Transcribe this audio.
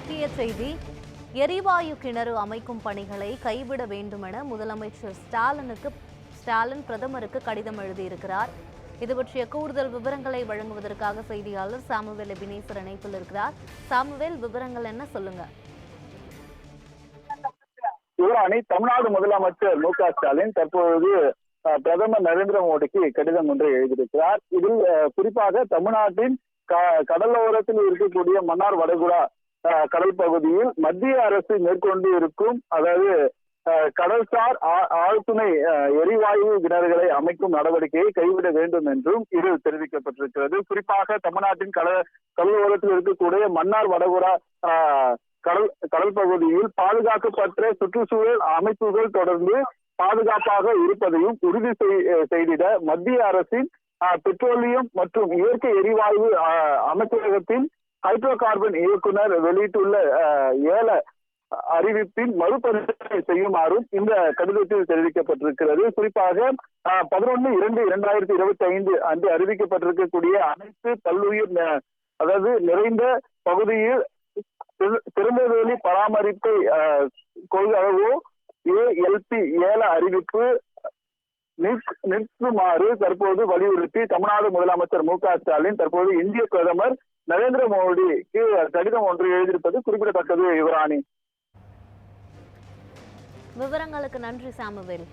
முக்கிய செய்தி. எரிவாயு கிணறு அமைக்கும் பணிகளை கைவிட வேண்டுமென முதலமைச்சர் ஸ்டாலின் பிரதமருக்கு கடிதம் எழுதியிருக்கிறார். இது பற்றிய கூடுதல் விவரங்களை வழங்குவதற்காக செய்தியாளர் சாமுவேல் எபினேசர் இணைப்பில் இருக்கிறார். சாமுவேல், விவரங்கள் என்ன, சொல்லுங்க. தமிழ்நாடு முதலமைச்சர் மு.க.ஸ்டாலின் தற்போது பிரதமர் நரேந்திர மோடிக்கு கடிதம் ஒன்றை எழுதியிருக்கிறார். இதில் குறிப்பாக தமிழ்நாட்டின் கடலோரத்தில் இருக்கக்கூடிய மன்னார் வளைகுடா கடல் பகுதியில் மத்திய அரசு மேற்கொண்டு இருக்கும், அதாவது கடல்சார் ஆழ்துணை எரிவாயு கிணறுகளை அமைக்கும் நடவடிக்கையை கைவிட வேண்டும் என்றும் இதில் தெரிவிக்கப்பட்டிருக்கிறது. குறிப்பாக தமிழ்நாட்டின் கடலோரத்தில் இருக்கக்கூடிய மன்னார் வளைகுடா கடல் பகுதியில் பாதுகாக்கப்பட்ட சுற்றுச்சூழல் அமைப்புகள் தொடர்ந்து பாதுகாப்பாக இருப்பதையும் உறுதி செய்திட மத்திய அரசின் பெட்ரோலியம் மற்றும் இயற்கை எரிவாயு அமைச்சகத்தின் ஹைட்ரோ கார்பன் இயக்குனர் வெளியிட்டுள்ள ஏல அறிவிப்பின் மறுபரிசீலனை செய்யுமாறும் இந்த கடிதத்தில் தெரிவிக்கப்பட்டிருக்கிறது. குறிப்பாக 11/2/2025 அன்று அறிவிக்கப்பட்டிருக்கக்கூடிய அனைத்து பல்லுயிர் அதாவது நிறைந்த பகுதியில் திறந்தவெளி பராமரிப்பை கொள்கையோ ALP ஏல அறிவிப்பு நிற்குமாறு தற்போது வலியுறுத்தி தமிழ்நாடு முதலமைச்சர் மு.க.ஸ்டாலின் தற்போது இந்திய பிரதமர் நரேந்திர மோடிக்கு கடிதம் ஒன்று எழுதியிருப்பது குறிப்பிடத்தக்கது. யுவராணி, விவரங்களுக்கு நன்றி சாமுவேல்.